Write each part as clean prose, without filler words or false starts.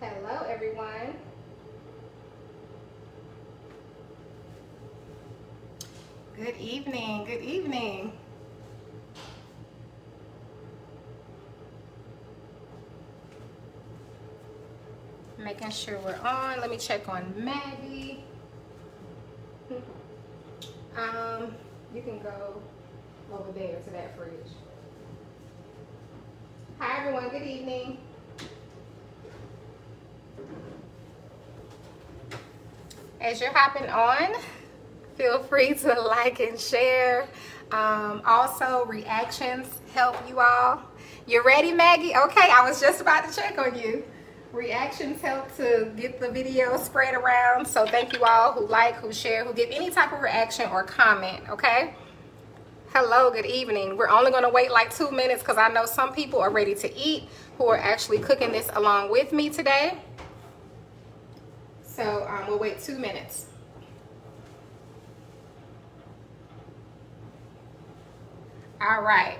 Hello everyone. Good evening, good evening. Making sure we're on. Let me check on Maggie. You can go over there to that fridge. Hi everyone, good evening. As you're hopping on, feel free to like and share. Also, reactions help you all. You ready, Maggie? Okay, I was just about to check on you. Reactions help to get the video spread around. So thank you all who like, who share, who give any type of reaction or comment, okay? Hello, good evening. We're only gonna wait like 2 minutes because I know some people are ready to eat who are actually cooking this along with me today. So we'll wait 2 minutes. All right,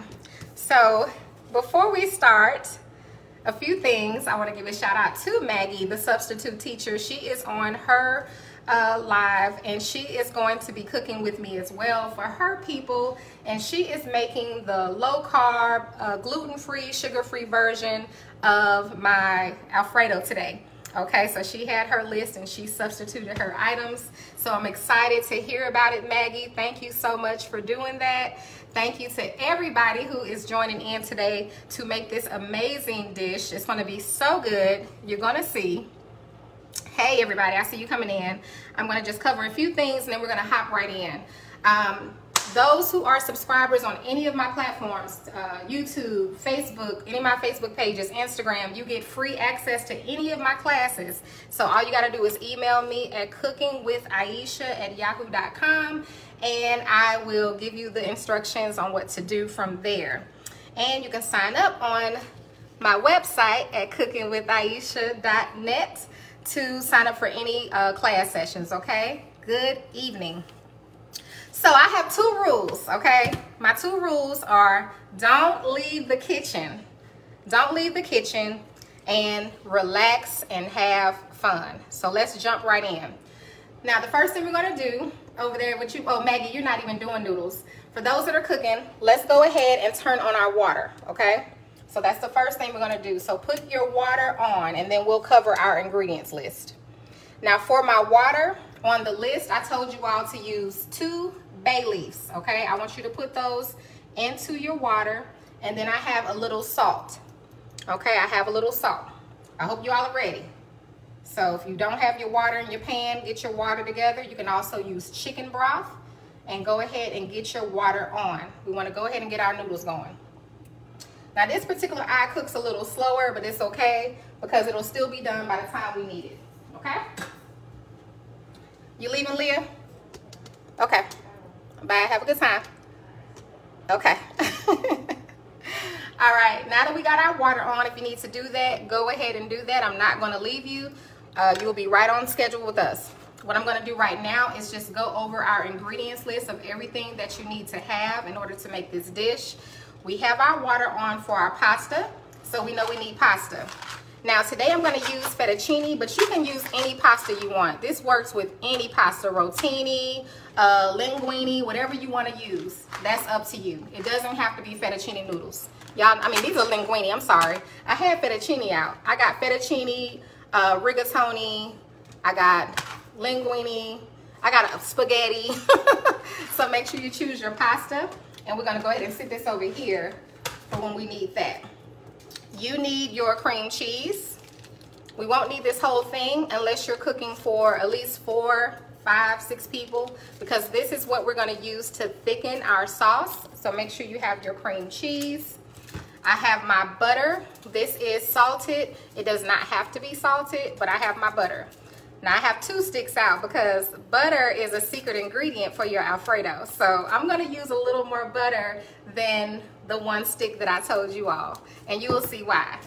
so before we start, a few things. I want to give a shout out to Maggie, the substitute teacher. She is on her live and she is going to be cooking with me as well for her people, and she is making the low carb, gluten-free, sugar-free version of my Alfredo today. Okay, so she had her list and she substituted her items. So I'm excited to hear about it, Maggie. Thank you so much for doing that. Thank you to everybody who is joining in today to make this amazing dish. It's gonna be so good. You're gonna see. Hey everybody, I see you coming in. I'm gonna just cover a few things and then we're gonna hop right in. Those who are subscribers on any of my platforms, YouTube, Facebook, any of my Facebook pages, Instagram, you get free access to any of my classes. So all you gotta do is email me at cookingwithaisha@yahoo.com and I will give you the instructions on what to do from there. And you can sign up on my website at cookingwithaisha.net to sign up for any class sessions, okay? Good evening. So I have 2 rules, okay? My 2 rules are don't leave the kitchen. Don't leave the kitchen and relax and have fun. So let's jump right in. Now the first thing we're gonna do over there with you, oh Maggie, you're not even doing noodles. For those that are cooking, let's go ahead and turn on our water, okay? So that's the first thing we're gonna do. So put your water on and then we'll cover our ingredients list. Now for my water on the list, I told you all to use 2 bay leaves, okay? I want you to put those into your water, and then I have a little salt, okay? I have a little salt. I hope you all are ready. So if you don't have your water in your pan, get your water together. You can also use chicken broth and go ahead and get your water on. We want to go ahead and get our noodles going. Now this particular eye cooks a little slower, but it's okay because it'll still be done by the time we need it, okay? You leaving, Leah? Okay. Bye, have a good time. Okay. All right, now that we got our water on, if you need to do that, go ahead and do that. I'm not gonna leave you. You'll be right on schedule with us. What I'm gonna do right now is just go over our ingredients list of everything that you need to have in order to make this dish. We have our water on for our pasta, so we know we need pasta. Now today I'm gonna use fettuccine, but you can use any pasta you want. This works with any pasta, rotini, linguine, whatever you wanna use. That's up to you. It doesn't have to be fettuccine noodles. Y'all, I mean, these are linguine, I'm sorry. I had fettuccine out. I got fettuccine, rigatoni, I got linguine, I got a spaghetti. So make sure you choose your pasta, and we're gonna go ahead and sit this over here for when we need that. You need your cream cheese. We won't need this whole thing unless you're cooking for at least 4, 5, 6 people, because this is what we're gonna use to thicken our sauce. So make sure you have your cream cheese. I have my butter. This is salted. It does not have to be salted, but I have my butter. Now I have 2 sticks out because butter is a secret ingredient for your Alfredo. So I'm gonna use a little more butter than the 1 stick that I told you all, and you will see why.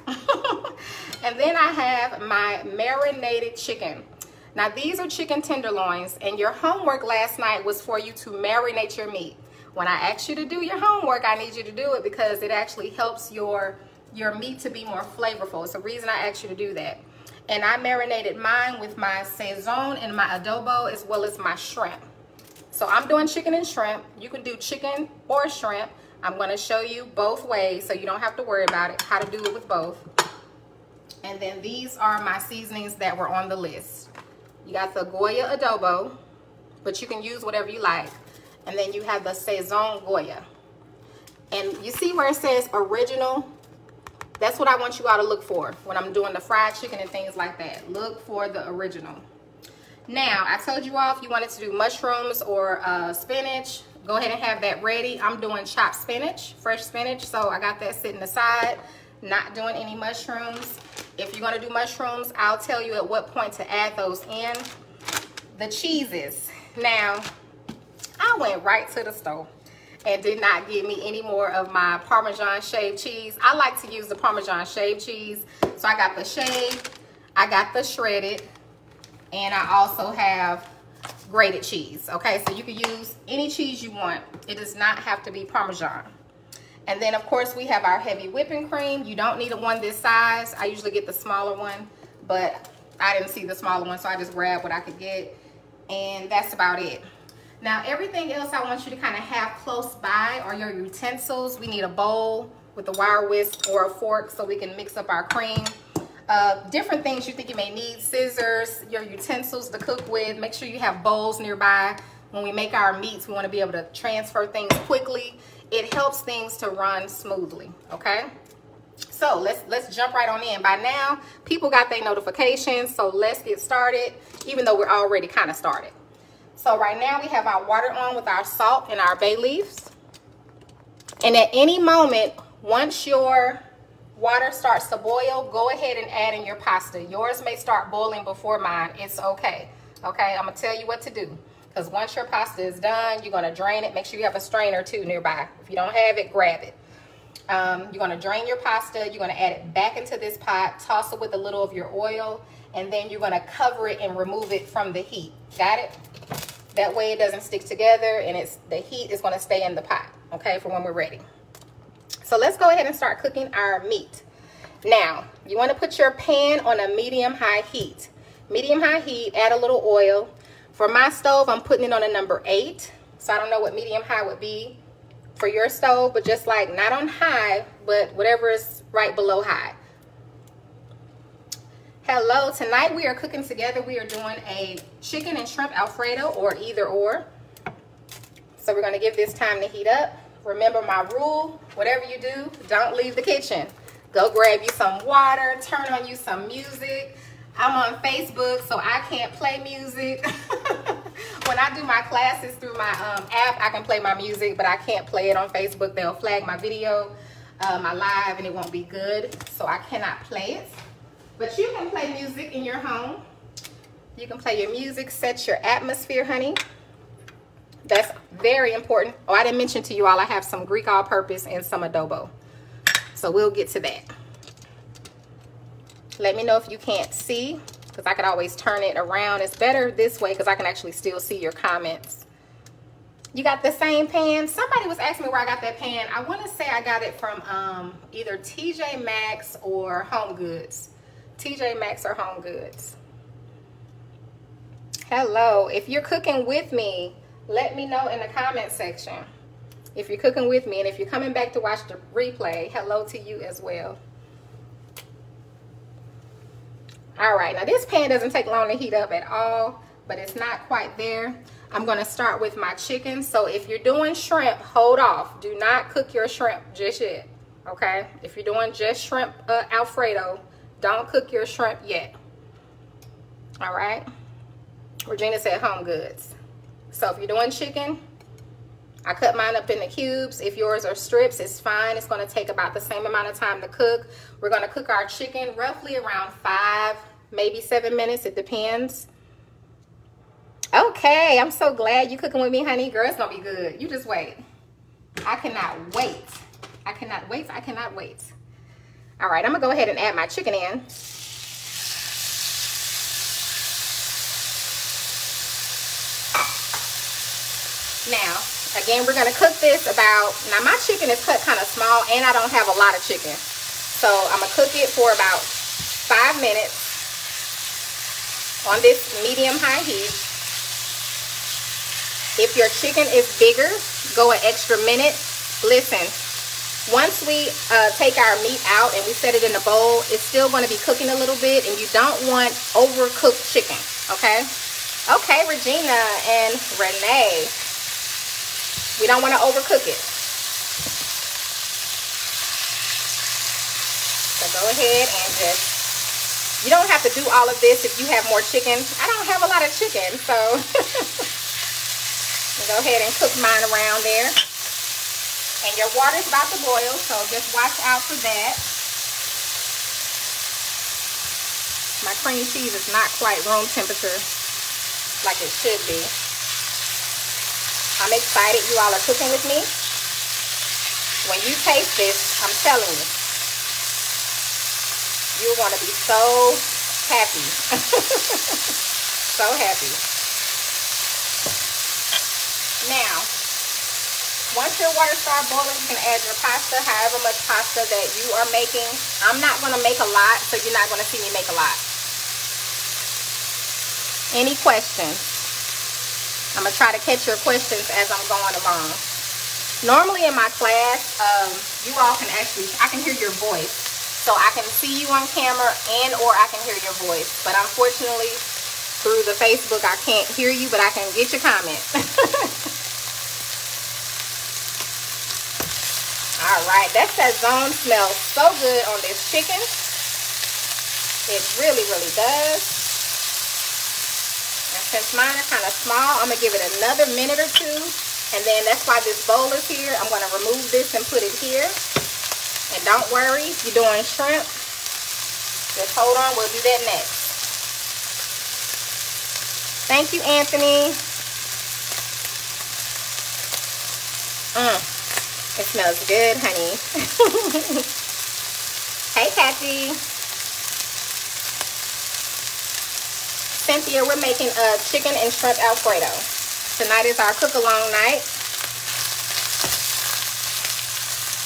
And then I have my marinated chicken. Now these are chicken tenderloins, and your homework last night was for you to marinate your meat. When I asked you to do your homework, I need you to do it because it actually helps your meat to be more flavorful. It's the reason I asked you to do that. And I marinated mine with my Saison and my adobo as well as my shrimp. So I'm doing chicken and shrimp. You can do chicken or shrimp. I'm going to show you both ways so you don't have to worry about it, how to do it with both. And then these are my seasonings that were on the list. You got the Goya adobo, but you can use whatever you like. And then you have the Saison Goya. And you see where it says original? That's what I want you all to look for when I'm doing the fried chicken and things like that. Look for the original. Now, I told you all if you wanted to do mushrooms or spinach, go ahead and have that ready. I'm doing chopped spinach, fresh spinach, so I got that sitting aside. Not doing any mushrooms. If you're going to do mushrooms, I'll tell you at what point to add those in. The cheeses. Now, I went right to the store and did not get me any more of my Parmesan shaved cheese. I like to use the Parmesan shaved cheese. So I got the shaved, I got the shredded, and I also have grated cheese. Okay, so you can use any cheese you want. It does not have to be Parmesan. And then of course we have our heavy whipping cream. You don't need a one this size. I usually get the smaller one, but I didn't see the smaller one, so I just grabbed what I could get. And that's about it. Now everything else I want you to kind of have close by are your utensils. We need a bowl with a wire whisk or a fork so we can mix up our cream. Different things you think you may need, scissors, your utensils to cook with. Make sure you have bowls nearby. When we make our meats, we want to be able to transfer things quickly. It helps things to run smoothly, okay? So let's jump right on in. By now, people got their notifications, so let's get started, even though we're already kind of started. So right now we have our water on with our salt and our bay leaves. And at any moment, once your water starts to boil, go ahead and add in your pasta. Yours may start boiling before mine. It's okay. Okay, I'm gonna tell you what to do. Because once your pasta is done, you're gonna drain it. Make sure you have a strainer too nearby. If you don't have it, grab it. You're gonna drain your pasta. You're gonna add it back into this pot, toss it with a little of your oil, and then you're gonna cover it and remove it from the heat. Got it? That way it doesn't stick together and the heat is gonna stay in the pot, okay, for when we're ready. So let's go ahead and start cooking our meat. Now, you wanna put your pan on a medium-high heat. Medium-high heat, add a little oil. For my stove, I'm putting it on a number 8. So I don't know what medium-high would be for your stove, but just like not on high, but whatever is right below high. Hello, tonight we are cooking together. We are doing a chicken and shrimp Alfredo or either or. So we're gonna give this time to heat up. Remember my rule, whatever you do, don't leave the kitchen. Go grab you some water, turn on you some music. I'm on Facebook, so I can't play music. When I do my classes through my app, I can play my music, but I can't play it on Facebook. They'll flag my video, my live, and it won't be good, so I cannot play it. But you can play music in your home. You can play your music, set your atmosphere, honey. That's very important. Oh, I didn't mention to you all, I have some Greek all-purpose and some adobo. So we'll get to that. Let me know if you can't see, because I could always turn it around. It's better this way because I can actually still see your comments. You got the same pan? Somebody was asking me where I got that pan. I want to say I got it from either TJ Maxx or Home Goods. TJ Maxx or Home Goods. Hello. If you're cooking with me, let me know in the comment section. If you're cooking with me, and if you're coming back to watch the replay, hello to you as well. All right, now this pan doesn't take long to heat up at all, but it's not quite there. I'm gonna start with my chicken. So if you're doing shrimp, hold off. Do not cook your shrimp just yet, okay? If you're doing just shrimp Alfredo, don't cook your shrimp yet, all right? Regina said Home Goods. So if you're doing chicken, I cut mine up into cubes. If yours are strips, it's fine. It's gonna take about the same amount of time to cook. We're gonna cook our chicken roughly around 5, maybe 7 minutes, it depends. Okay, I'm so glad you cooking with me, honey. Girl, it's gonna be good. You just wait. I cannot wait. I cannot wait, I cannot wait. All right, I'm gonna go ahead and add my chicken in. Now, again, we're gonna cook this about, now my chicken is cut kind of small and I don't have a lot of chicken. So I'm gonna cook it for about 5 minutes. on this medium-high heat. If your chicken is bigger, go an extra minute. Listen, once we take our meat out and we set it in a bowl, it's still going to be cooking a little bit, and you don't want overcooked chicken, okay? Okay, Regina and Renee, we don't want to overcook it. So go ahead and just, you don't have to do all of this if you have more chicken. I don't have a lot of chicken, so go ahead and cook mine around there. And your water's about to boil, so just watch out for that. My cream cheese is not quite room temperature like it should be. I'm excited you all are cooking with me. When you taste this, I'm telling you, you're going to be so happy. So happy. Now, once your water starts boiling, you can add your pasta, however much pasta that you are making. I'm not going to make a lot, so you're not going to see me make a lot. Any questions? I'm going to try to catch your questions as I'm going along. Normally in my class, you all can actually, I can hear your voice. So I can see you on camera and or I can hear your voice. But unfortunately, through the Facebook, I can't hear you, but I can get your comment. All right, that sazon smells so good on this chicken. It really, really does. And since mine are kind of small, I'm going to give it another minute or two. And then that's why this bowl is here. I'm going to remove this and put it here. And don't worry, if you're doing shrimp, just hold on, we'll do that next. Thank you, Anthony. It smells good, honey. Hey, Kathy. Cynthia, we're making a chicken and shrimp Alfredo. Tonight is our cook-along night.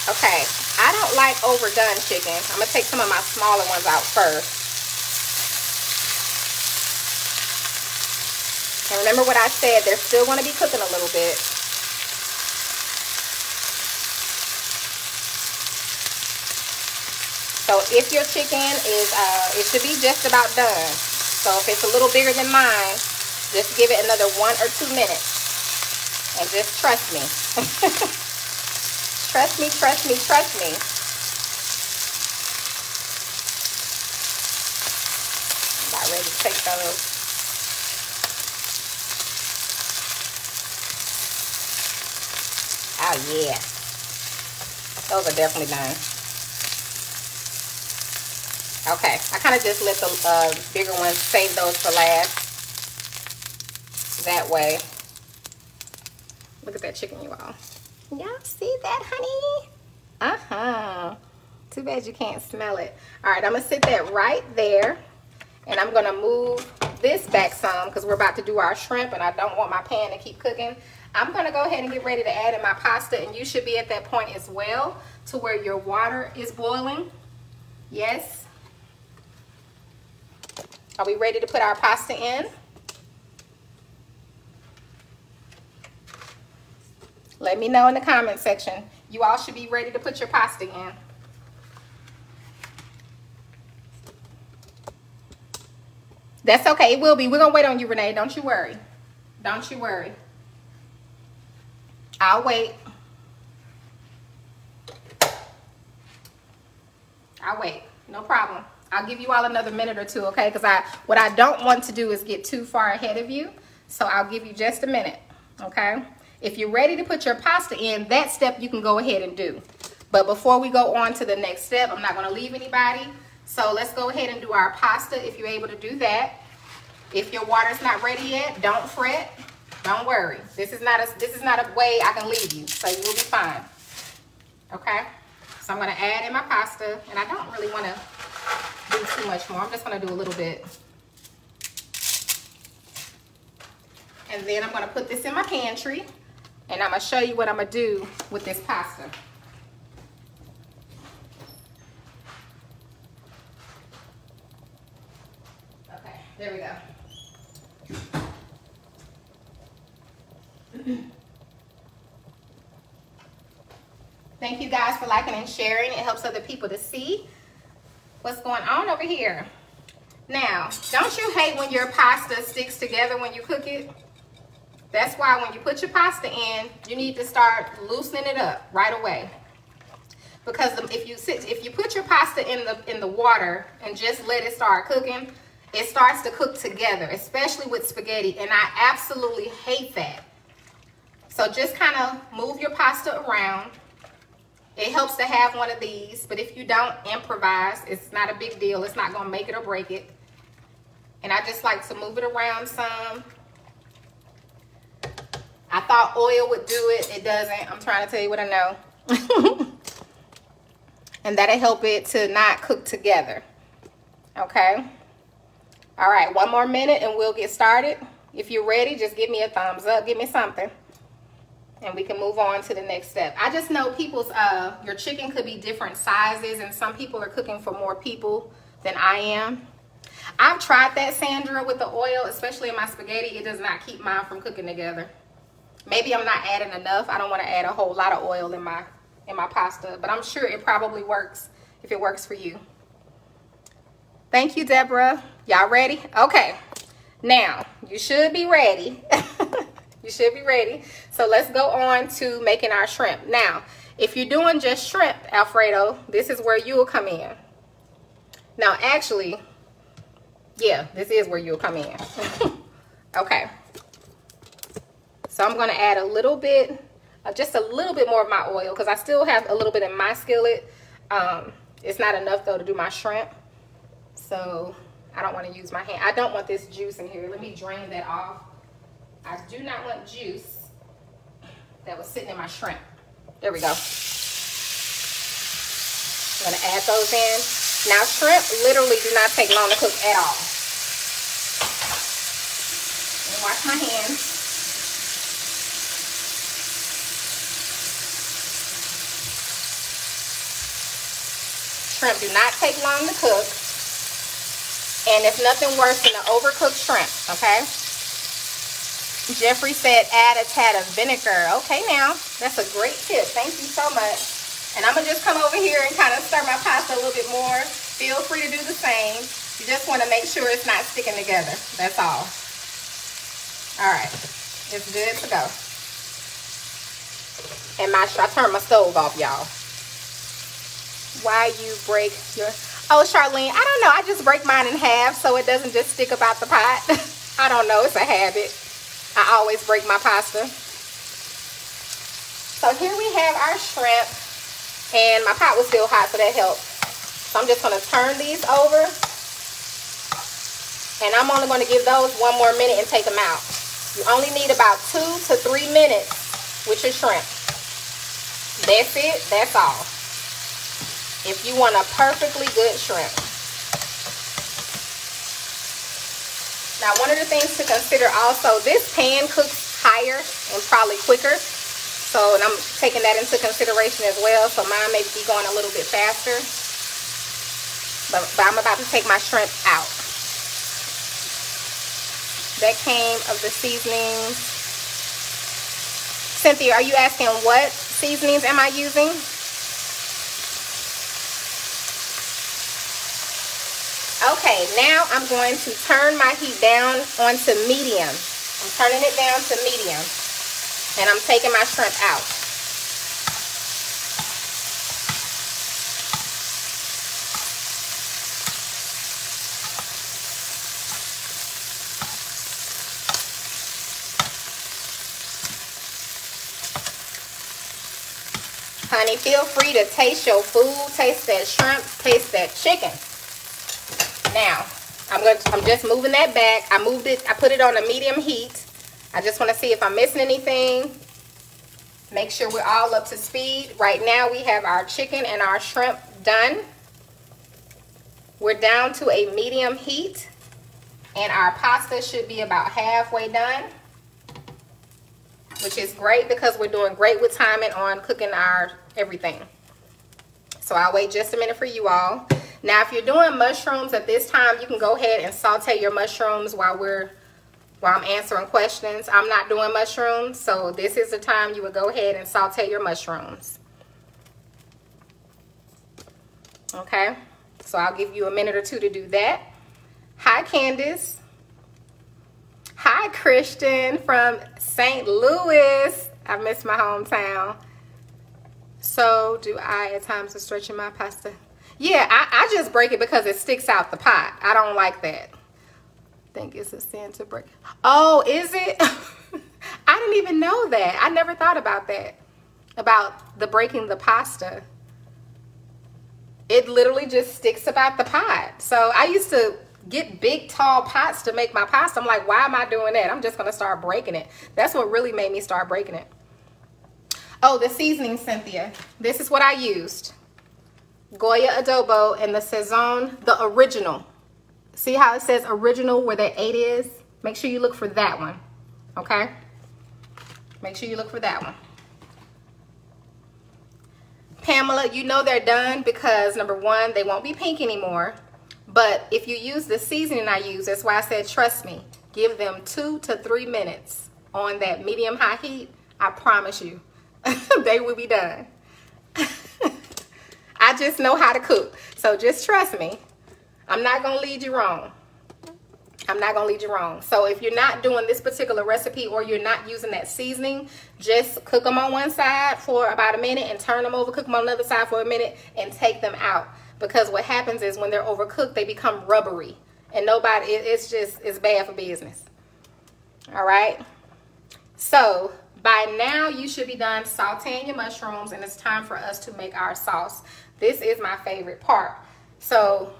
Okay, I don't like overdone chicken. I'm going to take some of my smaller ones out first. And remember what I said, they're still going to be cooking a little bit. So if your chicken is, it should be just about done. So if it's a little bigger than mine, just give it another 1 or 2 minutes. And just trust me. Trust me, trust me, trust me. I'm about ready to take those. Oh yeah. Those are definitely done. Okay, I kind of just let the bigger ones, save those for last. That way. Look at that chicken, you all. Y'all see that, honey? Uh-huh. Too bad you can't smell it. All right, I'm going to sit that right there. And I'm going to move this back some because we're about to do our shrimp and I don't want my pan to keep cooking. I'm going to go ahead and get ready to add in my pasta, and you should be at that point as well to where your water is boiling. Yes. Are we ready to put our pasta in? Let me know in the comment section. You all should be ready to put your pasta in. That's okay, it will be. We're gonna wait on you, Renee. Don't you worry. Don't you worry. I'll wait. I'll wait. No problem. I'll give you all another minute or two, okay? Because what I don't want to do is get too far ahead of you. So I'll give you just a minute, okay? If you're ready to put your pasta in, that step you can go ahead and do. But before we go on to the next step, I'm not going to leave anybody. So let's go ahead and do our pasta if you're able to do that. If your water's not ready yet, don't fret. Don't worry. This is not a way I can leave you. So you will be fine. Okay? So I'm going to add in my pasta. And I don't really want to do too much more. I'm just going to do a little bit. And then I'm going to put this in my pantry. And I'm going to show you what I'm going to do with this pasta. Okay, there we go. Thank you guys for liking and sharing. It helps other people to see what's going on over here. Now, don't you hate when your pasta sticks together when you cook it? That's why when you put your pasta in, you need to start loosening it up right away. Because if you put your pasta in the water and just let it start cooking, it starts to cook together, especially with spaghetti, and I absolutely hate that. So just kind of move your pasta around. It helps to have one of these, but if you don't, improvise. It's not a big deal. It's not going to make it or break it. And I just like to move it around some. I thought oil would do it. It doesn't. I'm trying to tell you what I know. And that'll help it to not cook together. Okay. All right, one more minute and we'll get started. If you're ready, just give me a thumbs up. Give me something. And we can move on to the next step. I just know people's, your chicken could be different sizes, and some people are cooking for more people than I am. I've tried that, Sandra, with the oil, especially in my spaghetti. It does not keep mine from cooking together. Maybe I'm not adding enough. I don't want to add a whole lot of oil in my pasta, but I'm sure it probably works if it works for you. Thank you, Deborah. Y'all ready? Okay. Now, you should be ready. You should be ready. So let's go on to making our shrimp. Now, if you're doing just shrimp, Alfredo, this is where you will come in. Now, actually, yeah, this is where you'll come in. Okay. So I'm going to add a little bit, just a little bit more of my oil, because I still have a little bit in my skillet. It's not enough, though, to do my shrimp. So I don't want to use my hand. I don't want this juice in here. Let me drain that off. I do not want juice that was sitting in my shrimp. There we go. I'm going to add those in. Now, shrimp literally do not take long to cook at all. And wash my hands. Shrimp do not take long to cook. And it's nothing worse than an overcooked shrimp, okay? Jeffrey said add a tad of vinegar. Okay, now, that's a great tip. Thank you so much. And I'm going to just come over here and kind of stir my pasta a little bit more. Feel free to do the same. You just want to make sure it's not sticking together. That's all. All right. It's good to go. And I turned my stove off, y'all. Why you break your... Oh, Charlene, I don't know. I just break mine in half so it doesn't just stick about the pot. I don't know. It's a habit. I always break my pasta. So here we have our shrimp. And my pot was still hot, so that helped. So I'm just going to turn these over. And I'm only going to give those one more minute and take them out. You only need about 2 to 3 minutes with your shrimp. That's it. That's all. If you want a perfectly good shrimp. Now, one of the things to consider also, this pan cooks higher and probably quicker. So, and I'm taking that into consideration as well. So, mine may be going a little bit faster. But I'm about to take my shrimp out. That came of the seasonings. Cynthia, are you asking what seasonings am I using? Okay, now I'm going to turn my heat down onto medium. I'm turning it down to medium. And I'm taking my shrimp out. Honey, feel free to taste your food, taste that shrimp, taste that chicken. Now, I'm just moving that back. I moved it, I put it on a medium heat. I just want to see if I'm missing anything. Make sure we're all up to speed. Right now we have our chicken and our shrimp done. We're down to a medium heat. And our pasta should be about halfway done. Which is great because we're doing great with timing on cooking our everything. So I'll wait just a minute for you all. Now, if you're doing mushrooms at this time, you can go ahead and saute your mushrooms while we're while I'm answering questions. I'm not doing mushrooms, so this is the time you would go ahead and saute your mushrooms. Okay, so I'll give you a minute or two to do that. Hi, Candace. Hi, Christian from St. Louis. I miss my hometown. So do I at times of stretching my pasta? Yeah, I just break it because it sticks out the pot. I don't like that. I think it's a sin to break. Oh, is it? I didn't even know that. I never thought about that. About the breaking the pasta. It literally just sticks about the pot. So I used to get big tall pots to make my pasta. I'm like, why am I doing that? I'm just going to start breaking it. That's what really made me start breaking it. Oh, the seasoning, Cynthia. This is what I used. Goya adobo and the Saison, the original. See how it says original where the 8 is? Make sure you look for that one. Okay? Make sure you look for that one. Pamela, you know they're done because number one, they won't be pink anymore. But if you use the seasoning I use, that's why I said trust me. Give them 2 to 3 minutes on that medium high heat. I promise you, they will be done. I just know how to cook. So just trust me. I'm not going to lead you wrong. I'm not going to lead you wrong. So if you're not doing this particular recipe or you're not using that seasoning, just cook them on one side for about a minute and turn them over, cook them on another side for a minute and take them out. Because what happens is when they're overcooked, they become rubbery. And nobody, it's bad for business. All right. So by now you should be done sauteing your mushrooms and it's time for us to make our sauce. This is my favorite part. So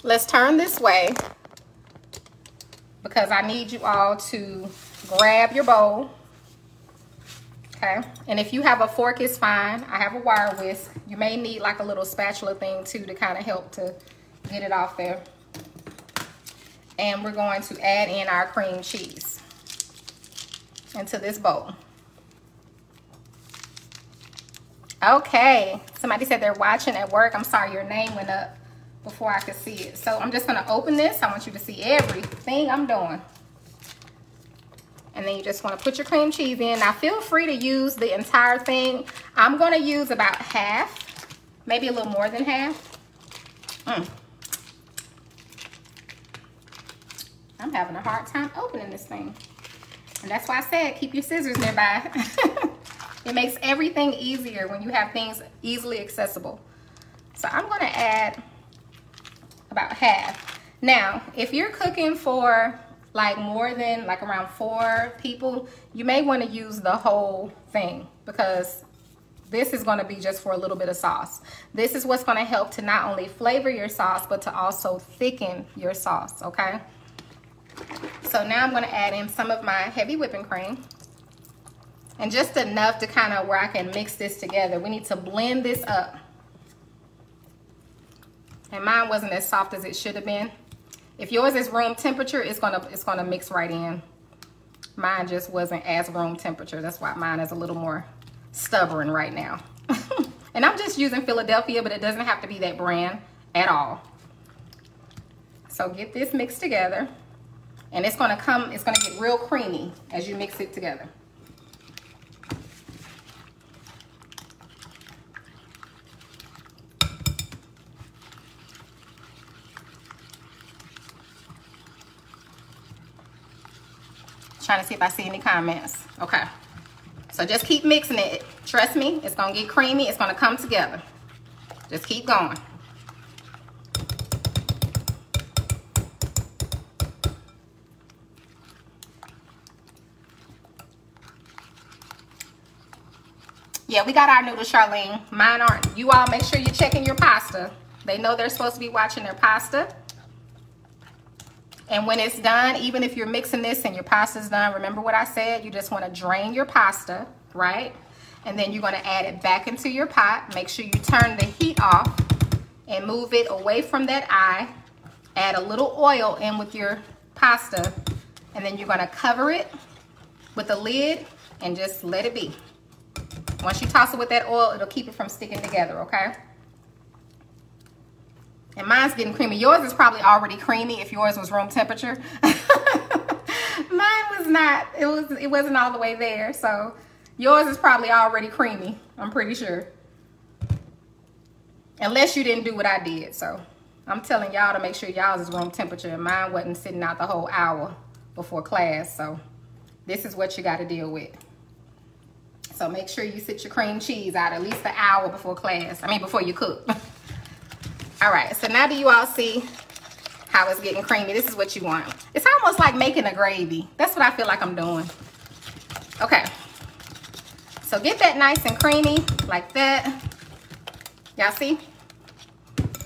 let's turn this way because I need you all to grab your bowl. Okay, and if you have a fork, it's fine. I have a wire whisk. You may need like a little spatula thing too to kind of help to get it off there. And we're going to add in our cream cheese into this bowl. Okay, somebody said they're watching at work. I'm sorry, your name went up before I could see it. So I'm just gonna open this. I want you to see everything I'm doing. And then you just want to put your cream cheese in. Now feel free to use the entire thing. I'm going to use about half, maybe a little more than half. I'm having a hard time opening this thing. And that's why I said keep your scissors nearby. It makes everything easier when you have things easily accessible. So I'm going to add about half. Now, if you're cooking for like more than like around 4 people, you may want to use the whole thing because this is going to be just for a little bit of sauce. This is what's going to help to not only flavor your sauce but to also thicken your sauce. Okay, so now I'm going to add in some of my heavy whipping cream and just enough to kind of where I can mix this together. We need to blend this up, and mine wasn't as soft as it should have been. If yours is room temperature, it's gonna mix right in. Mine just wasn't as room temperature. That's why mine is a little more stubborn right now. And I'm just using Philadelphia, but it doesn't have to be that brand at all. So get this mixed together, and it's gonna get real creamy as you mix it together. Trying to see if I see any comments. Okay, so just keep mixing it. Trust me, it's gonna get creamy. It's gonna come together. Just keep going. Yeah, we got our noodles, Charlene. Mine aren't. You all make sure you're checking your pasta. They know they're supposed to be watching their pasta. And when it's done, even if you're mixing this and your pasta's done, remember what I said? You just want to drain your pasta, right? And then you're going to add it back into your pot. Make sure you turn the heat off and move it away from that eye. Add a little oil in with your pasta. And then you're going to cover it with a lid and just let it be. Once you toss it with that oil, it'll keep it from sticking together, okay? And mine's getting creamy. Yours is probably already creamy if yours was room temperature. it wasn't all the way there. So yours is probably already creamy, I'm pretty sure. Unless you didn't do what I did. So I'm telling y'all to make sure y'all's is room temperature, and mine wasn't sitting out the whole hour before class. So this is what you got to deal with. So make sure you sit your cream cheese out at least an hour before class. Before you cook. All right, so now do you all see how it's getting creamy? This is what you want. It's almost like making a gravy. That's what I feel like I'm doing. Okay, so get that nice and creamy like that. Y'all see?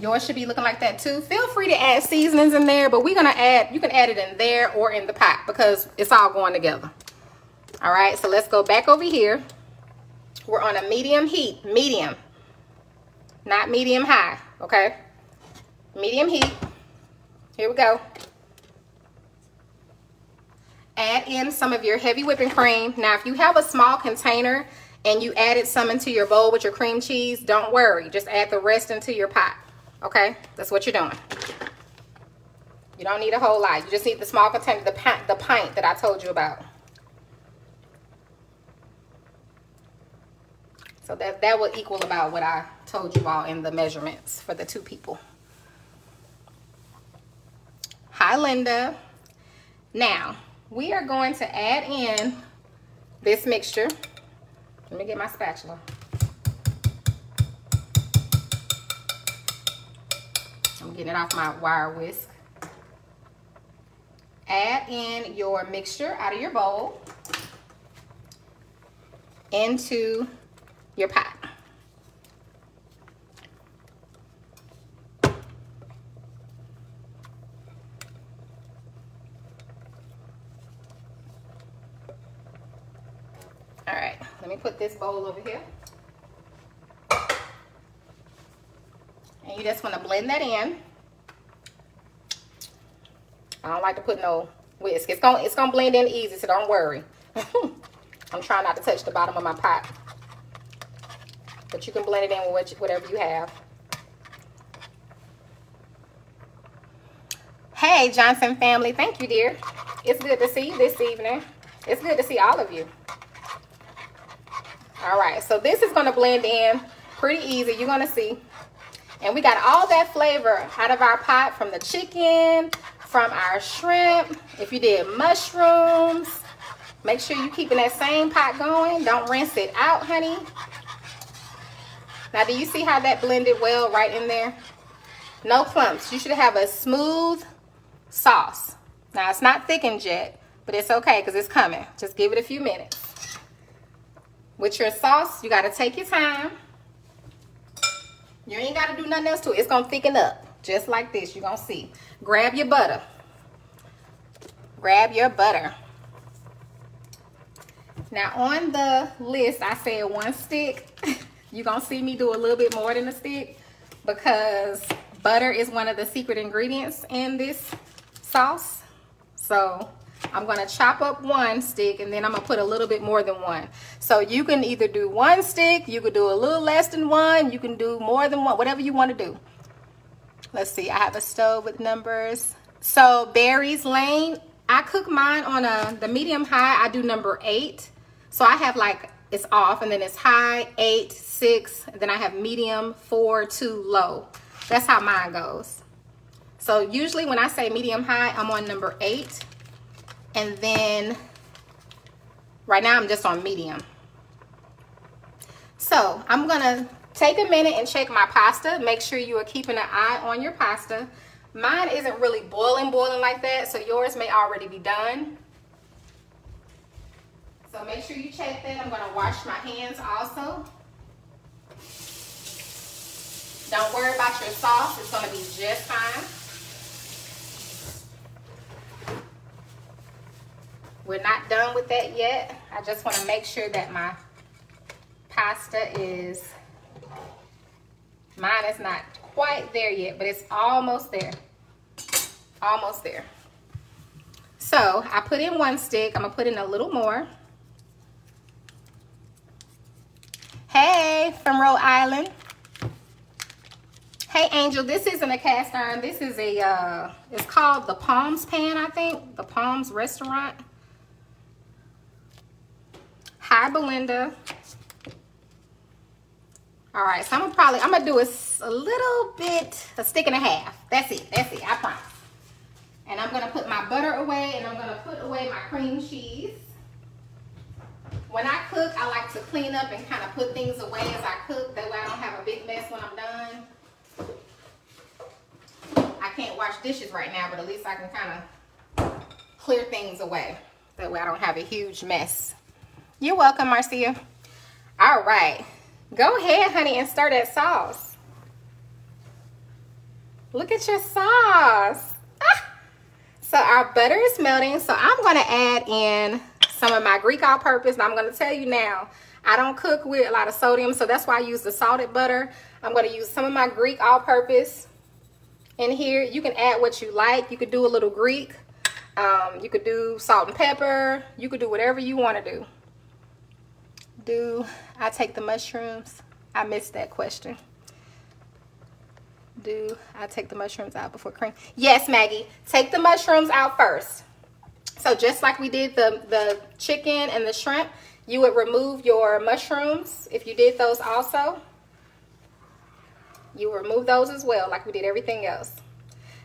Yours should be looking like that too. Feel free to add seasonings in there, but we're gonna add, you can add it in there or in the pot because it's all going together. All right, so let's go back over here. We're on a medium heat, medium, not medium high, okay? Medium heat. Here we go. Add in some of your heavy whipping cream. Now, if you have a small container and you added some into your bowl with your cream cheese, don't worry. Just add the rest into your pot, okay? That's what you're doing. You don't need a whole lot. You just need the small container, the pint that I told you about. So that will equal about what I told you all in the measurements for the 2 people. Hi, Linda. Now, we are going to add in this mixture. Let me get my spatula. I'm getting it off my wire whisk. Add in your mixture out of your bowl into your pot. All right, let me put this bowl over here. And you just want to blend that in. I don't like to put no whisk. It's gonna blend in easy, so don't worry. I'm trying not to touch the bottom of my pot. But you can blend it in with whatever you have. Hey, Johnson family. Thank you, dear. It's good to see you this evening. It's good to see all of you. All right, so this is going to blend in pretty easy. You're going to see. And we got all that flavor out of our pot from the chicken, from our shrimp. If you did mushrooms, make sure you're keeping that same pot going. Don't rinse it out, honey. Now, do you see how that blended well right in there? No clumps. You should have a smooth sauce. Now, it's not thickened yet, but it's okay because it's coming. Just give it a few minutes. With your sauce, you got to take your time. You ain't got to do nothing else to it. It's going to thicken up just like this. You're going to see. Grab your butter. Grab your butter. Now, on the list, I said 1 stick. You're going to see me do a little bit more than a stick because butter is one of the secret ingredients in this sauce. So I'm going to chop up 1 stick and then I'm going to put a little bit more than 1. So you can either do 1 stick, you could do a little less than 1, you can do more than 1, whatever you want to do. Let's see, I have a stove with numbers. So Barry's Lane, I cook mine on the medium high. I do number 8. So I have like, it's off and then it's high, 8, 6, and then I have medium, 4, 2, low. That's how mine goes. So usually when I say medium high, I'm on number 8. And then right now I'm just on medium. So I'm gonna take a minute and check my pasta. Make sure you are keeping an eye on your pasta. Mine isn't really boiling like that, so yours may already be done. So make sure you check that. I'm gonna wash my hands also. Don't worry about your sauce, it's gonna be just fine. We're not done with that yet. I just want to make sure that my pasta is, mine is not quite there yet, but it's almost there. Almost there. So I put in 1 stick. I'm gonna put in a little more. Hey, from Rhode Island. Hey, Angel, this isn't a cast iron. This is a, it's called the Palms pan, I think. The Palms restaurant. Hi, Belinda. All right, so I'm gonna do a little bit, a stick and a half. That's it, I promise. And I'm gonna put my butter away, and I'm gonna put away my cream cheese. When I cook, I like to clean up and kind of put things away as I cook. That way I don't have a big mess when I'm done. I can't wash dishes right now, but at least I can kind of clear things away. That way I don't have a huge mess. You're welcome, Marcia. All right. Go ahead, honey, and stir that sauce. Look at your sauce. Ah. So our butter is melting, so I'm going to add in some of my Greek all-purpose. Now I'm going to tell you now, I don't cook with a lot of sodium, so that's why I use the salted butter. I'm going to use some of my Greek all-purpose in here. You can add what you like. You could do a little Greek. You could do salt and pepper. You could do whatever you want to do. Do I take the mushrooms? I missed that question. Do I take the mushrooms out before cream? Yes, Maggie. Take the mushrooms out first. So just like we did the chicken and the shrimp, you would remove your mushrooms. If you did those also, you remove those as well, like we did everything else.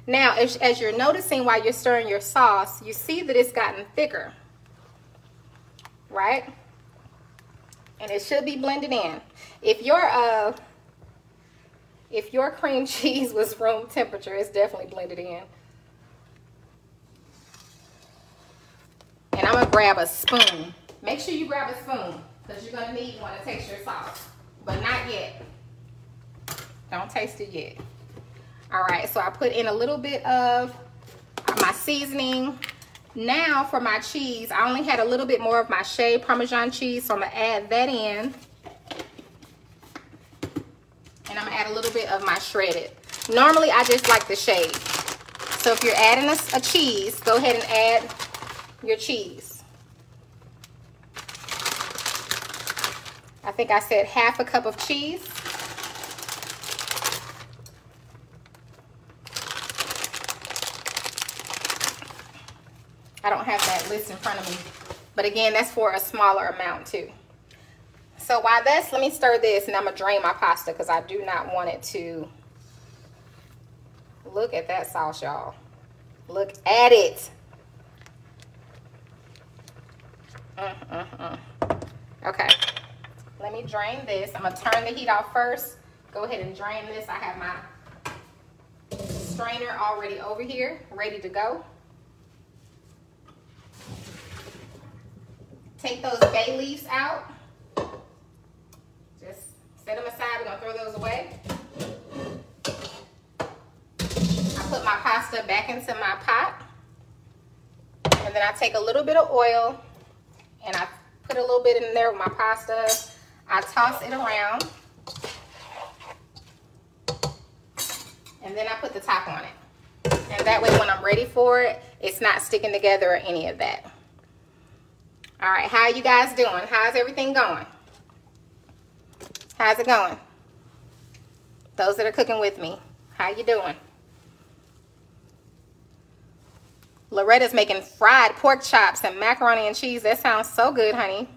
Now, as you're noticing while you're stirring your sauce, you see that it's gotten thicker, right? And it should be blended in. If your cream cheese was room temperature, it's definitely blended in. And I'm gonna grab a spoon. Make sure you grab a spoon, because you're gonna need one to taste your sauce, but not yet. Don't taste it yet. All right, so I put in a little bit of my seasoning. Now for my cheese, I only had a little bit more of my shaved Parmesan cheese, so I'm gonna add that in. And I'm gonna add a little bit of my shredded. Normally, I just like the shaved. So if you're adding a cheese, go ahead and add your cheese. I think I said half a cup of cheese. I don't have that list in front of me, but again, that's for a smaller amount too. So while that's, let me stir this, and I'm gonna drain my pasta because I do not want it to. Look at that sauce, y'all. Look at it. Okay, let me drain this. I'm gonna turn the heat off first. Go ahead and drain this. I have my strainer already over here, ready to go. Take those bay leaves out. Just set them aside. We're gonna throw those away. I put my pasta back into my pot. And then I take a little bit of oil and I put a little bit in there with my pasta. I toss it around. And then I put the top on it. And that way when I'm ready for it, it's not sticking together or any of that. All right, how are you guys doing? How's everything going? How's it going? Those that are cooking with me, how you doing? Loretta's making fried pork chops and macaroni and cheese. That sounds so good, honey.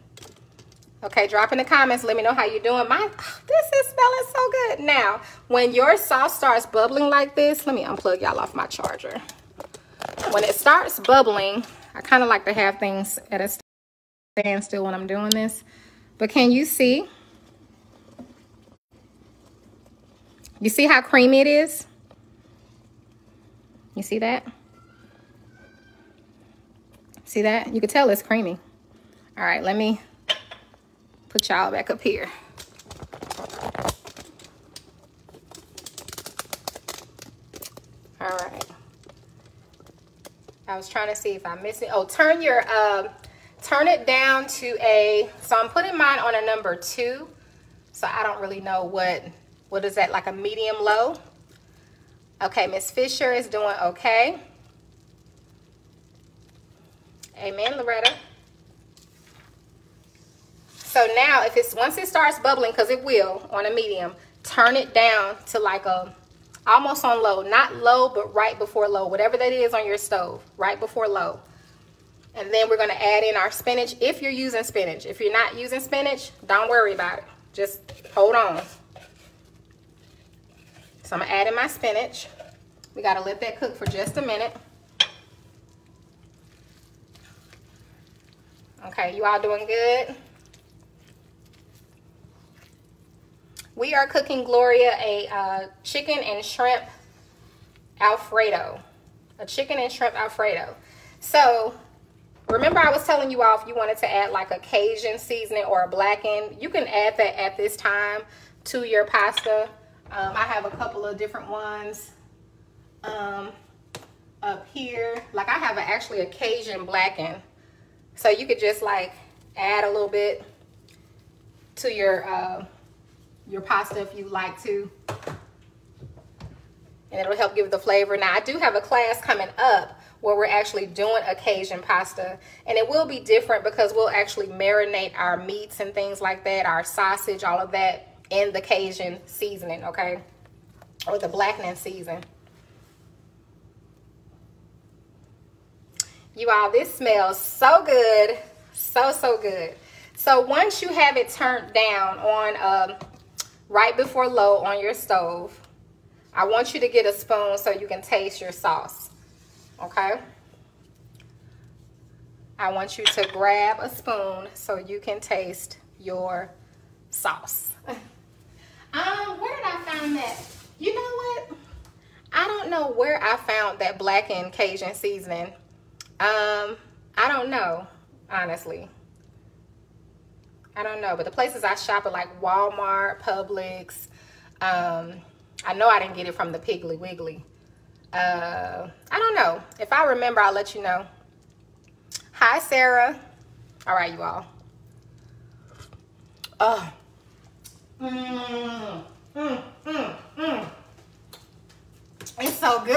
Okay, drop in the comments. Let me know how you're doing. This is smelling so good. Now, when your sauce starts bubbling like this, let me unplug y'all off my charger. When it starts bubbling, I kind of like to have things at a stand still when I'm doing this, but can you see? You see how creamy it is? You see that? See that? You can tell it's creamy. All right, let me put y'all back up here. All right. I was trying to see if I missed it. Oh, turn it down to so I'm putting mine on a number 2. So I don't really know what is that, like a medium low? Okay, Miss Fisher is doing okay. Amen, Loretta. So now once it starts bubbling, because it will on a medium, turn it down to like almost on low, not low, but right before low, whatever that is on your stove, right before low. And then we're going to add in our spinach if you're using spinach. If you're not using spinach, don't worry about it. Just hold on. So I'm going to add in my spinach. We got to let that cook for just a minute. Okay, you all doing good? We are cooking Gloria a chicken and shrimp Alfredo. A chicken and shrimp Alfredo. So, remember I was telling you all if you wanted to add like a Cajun seasoning or a blackened, you can add that at this time to your pasta. I have a couple of different ones up here. Like I have actually a Cajun blackened. So you could just like add a little bit to your pasta if you like to. And it'll help give the flavor. Now I do have a class coming up where we're actually doing a Cajun pasta. And it will be different because we'll actually marinate our meats and things like that, our sausage, all of that in the Cajun seasoning, okay? Or the blackening season. You all, this smells so good. So good. So once you have it turned down on right before low on your stove, I want you to get a spoon so you can taste your sauce. Okay? I want you to grab a spoon so you can taste your sauce. Where did I find that? You know what? I don't know where I found that blackened Cajun seasoning. I don't know, honestly. I don't know, but the places I shop are like Walmart, Publix. I know I didn't get it from the Piggly Wiggly. I don't know. If I remember, I'll let you know. Hi, Sarah. All right, you all. Oh. It's so good.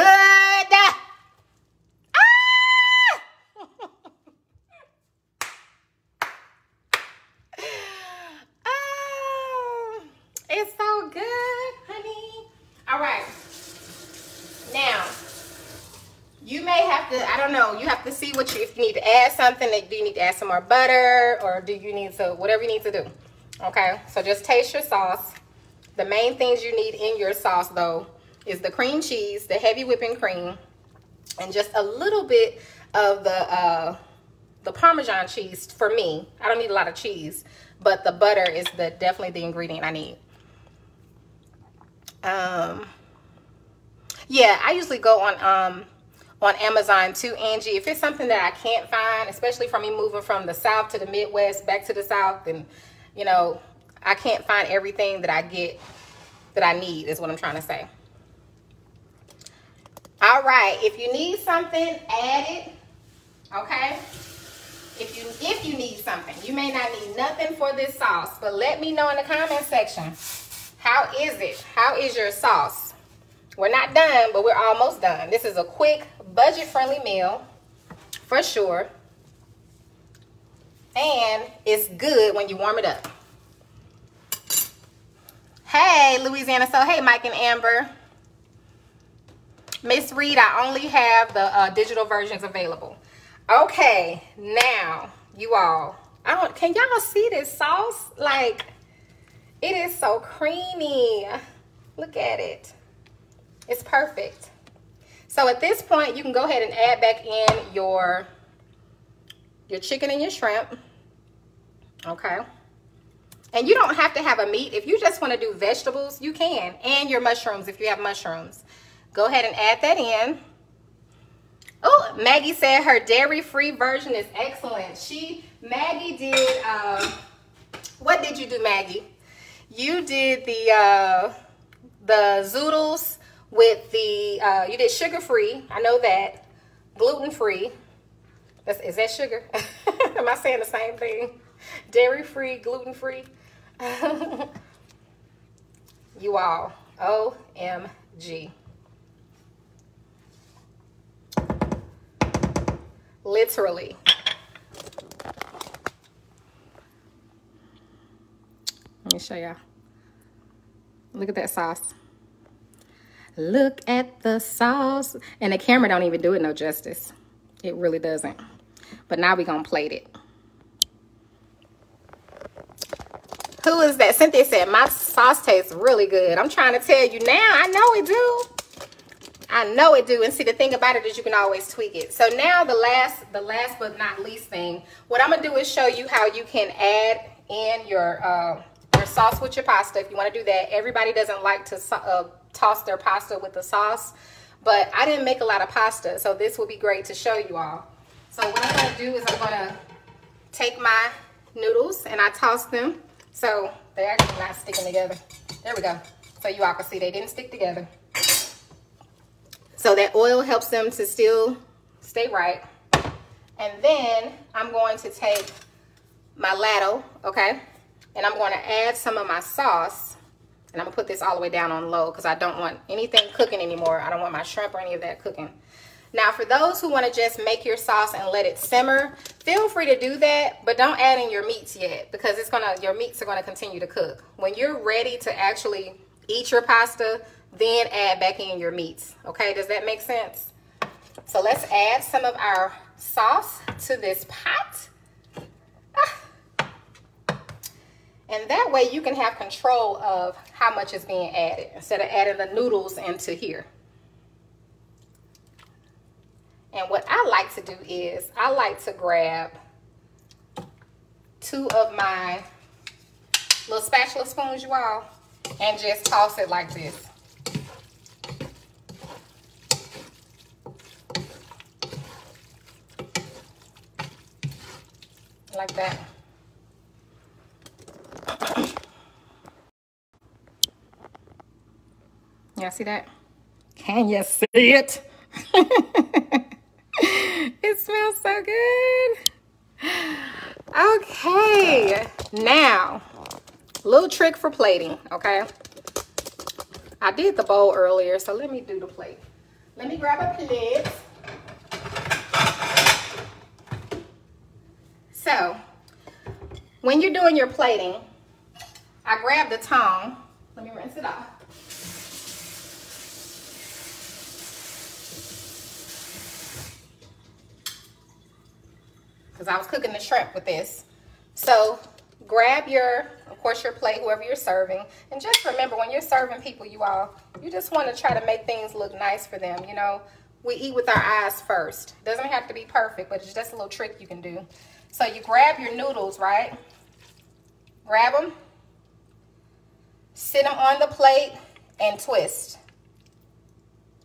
It's so good, honey. All right. Now, you may have to, I don't know, you have to see what if you need to add something. Do you need to add some more butter, or do you need to, whatever you need to do. Okay, so just taste your sauce. The main things you need in your sauce, though, is the cream cheese, the heavy whipping cream, and just a little bit of the Parmesan cheese for me. I don't need a lot of cheese, but the butter is definitely the ingredient I need. Yeah, I usually go on Amazon too, Angie. If it's something that I can't find, especially from me moving from the South to the Midwest, back to the South, and you know, I can't find everything that I get that I need, is what I'm trying to say. All right, if you need something, add it. Okay? If you need something, you may not need nothing for this sauce, but let me know in the comment section. How is it? How is your sauce? We're not done, but we're almost done. This is a quick, budget-friendly meal for sure. And it's good when you warm it up. Hey, Louisiana. So, hey, Mike and Amber. Miss Reed, I only have the digital versions available. Okay, now, you all. Can y'all see this sauce? Like, it is so creamy. Look at it. It's perfect. So at this point, you can go ahead and add back in your chicken and your shrimp. Okay. And you don't have to have a meat. If you just want to do vegetables, you can. And your mushrooms, if you have mushrooms. Go ahead and add that in. Oh, Maggie said her dairy-free version is excellent. Maggie did, what did you do, Maggie? You did the zoodles with the, you did sugar-free. I know that. Gluten-free. Is that sugar? Am I saying the same thing? Dairy-free, gluten-free. You all, OMG. Literally. Let me show y'all. Look at that sauce. Look at the sauce. And the camera don't even do it no justice. It really doesn't. But now we're gonna plate it. Who is that? Cynthia said, my sauce tastes really good. I'm trying to tell you now. I know it do. I know it do. And see, the thing about it is you can always tweak it. So now the last but not least thing, what I'm gonna do is show you how you can add in your sauce with your pasta if you want to do that. Everybody doesn't like to toss their pasta with the sauce, but I didn't make a lot of pasta, so this will be great to show you all. So what I'm gonna do is I'm gonna take my noodles and I toss them. So they're actually not sticking together. There we go. So you all can see they didn't stick together. So that oil helps them to still stay right. And then I'm going to take my ladle, okay? And I'm going to add some of my sauce. And I'm going to put this all the way down on low because I don't want anything cooking anymore. I don't want my shrimp or any of that cooking. Now, for those who want to just make your sauce and let it simmer, feel free to do that, but don't add in your meats yet because your meats are going to continue to cook. When you're ready to actually eat your pasta, then add back in your meats. Okay, does that make sense? So let's add some of our sauce to this pot. And that way you can have control of how much is being added instead of adding the noodles into here. And what I like to do is I like to grab 2 of my little spatula spoons, you all, and just toss it like this. Like that. Y'all see that? Can you see it? It smells so good. Okay, now, little trick for plating, okay? I did the bowl earlier, so let me do the plate. Let me grab a plate. So, when you're doing your plating, I grab the tongue. Let me rinse it off. Because I was cooking the shrimp with this. So grab of course, your plate, whoever you're serving. And just remember, when you're serving people, you just want to try to make things look nice for them. You know, we eat with our eyes first. It doesn't have to be perfect, but it's just a little trick you can do. So you grab your noodles, right? Grab them, sit them on the plate, and twist.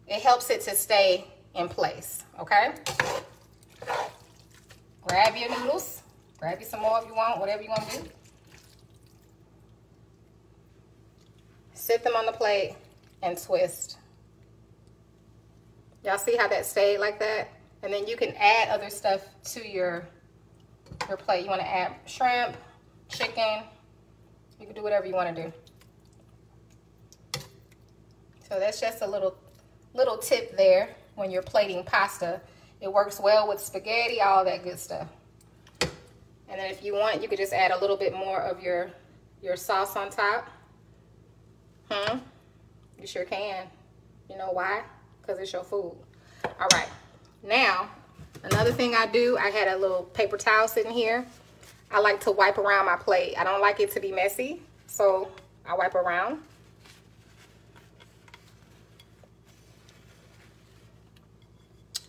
It helps it to stay in place, okay? Grab your noodles. Grab you some more if you want, whatever you want to do. Sit them on the plate and twist. Y'all see how that stayed like that? And then you can add other stuff to your plate. You want to add shrimp, chicken. You can do whatever you want to do. So that's just a little tip there when you're plating pasta. It works well with spaghetti, all that good stuff. And then if you want, you could just add a little bit more of your sauce on top. You sure can. You know why? Because it's your food. All right. Now, another thing I do, I had a little paper towel sitting here. I like to wipe around my plate. I don't like it to be messy, so I wipe around.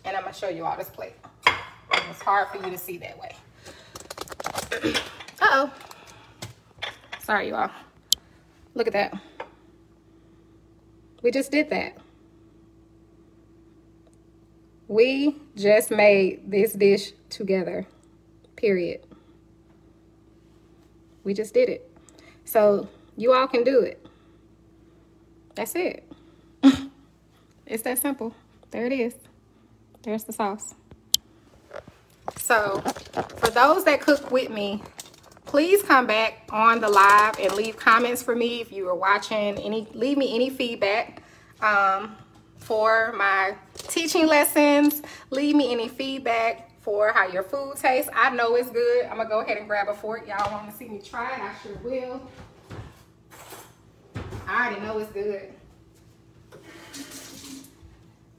And I'm going to show you all this plate. It's hard for you to see that way. Uh-oh. Sorry, you all. Look at that. We just did that. We just made this dish together. Period. We just did it. So you all can do it. That's it. It's that simple. There it is. There's the sauce. So for those that cook with me, please come back on the live and leave comments for me if you are watching. Leave me any feedback for my teaching lessons. Leave me any feedback for how your food tastes. I know it's good. I'm gonna go ahead and grab a fork. Y'all want to see me try it? I sure will. I already know it's good.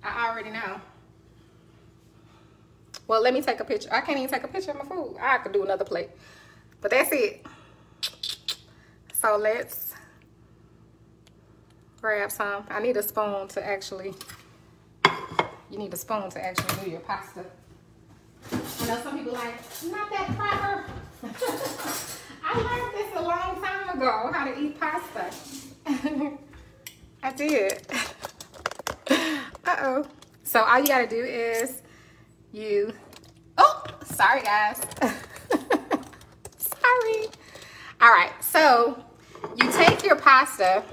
I already know. Well, let me take a picture. I can't even take a picture of my food. I could do another plate. But that's it. So let's grab some. I need a spoon to actually, you need a spoon to actually do your pasta. I know some people like, not that proper. I learned this a long time ago, how to eat pasta. I did. Uh-oh. So all you gotta do is oh, sorry guys. Sorry. All right, so you take your pasta,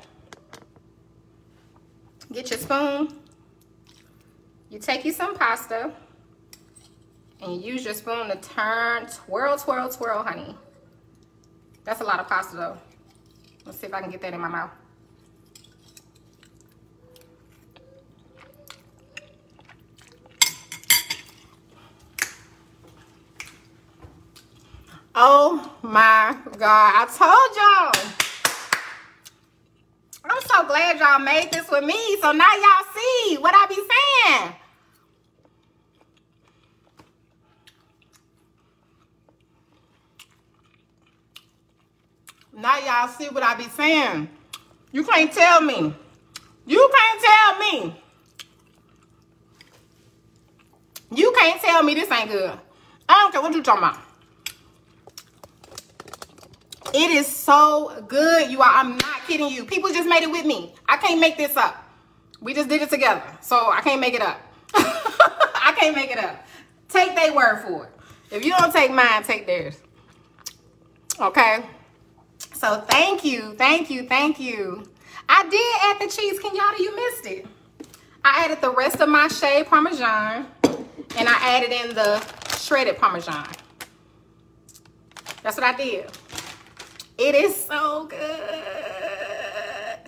get your spoon, you take you some pasta, and you use your spoon to turn, twirl, twirl, twirl, honey. That's a lot of pasta though. Let's see if I can get that in my mouth. Oh my God, I told y'all. I'm so glad y'all made this with me. So now y'all see what I be saying. Now y'all see what I be saying. You can't tell me. You can't tell me. You can't tell me this ain't good. I don't care what you talking about. It is so good, you all. I'm not kidding you. People just made it with me. I can't make this up. We just did it together. So I can't make it up. I can't make it up. Take their word for it. If you don't take mine, take theirs. Okay? So thank you, thank you, thank you. I did add the cheese. Kenyatta, you missed it. I added the rest of my shaved Parmesan. And I added in the shredded Parmesan. That's what I did. It is so good.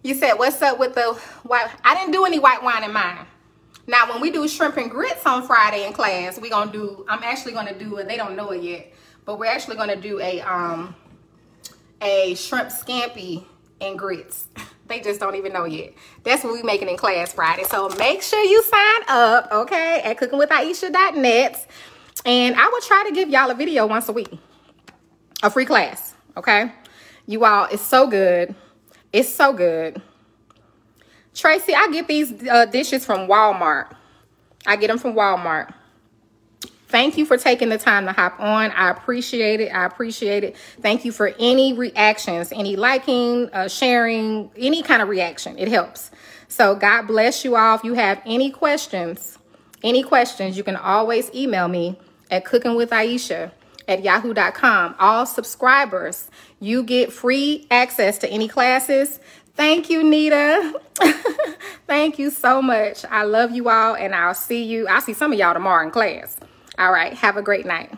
You said, what's up with the white? I didn't do any white wine in mine. Now, when we do shrimp and grits on Friday in class, we're going to do, I'm actually going to do it. They don't know it yet, but we're actually going to do a shrimp scampi and grits. They just don't even know yet. That's what we're making in class Friday. So make sure you sign up, okay, at cookingwithaisha.net. And I will try to give y'all a video once a week. A free class, okay? You all, it's so good. It's so good. Tracy, I get these dishes from Walmart. I get them from Walmart. Thank you for taking the time to hop on. I appreciate it. I appreciate it. Thank you for any reactions, any liking, sharing, any kind of reaction. It helps. So God bless you all. If you have any questions, you can always email me at cookingwithaisha@yahoo.com. All subscribers, you get free access to any classes. Thank you, Nita. Thank you so much. I love you all, and I'll see some of y'all tomorrow in class. All right, have a great night.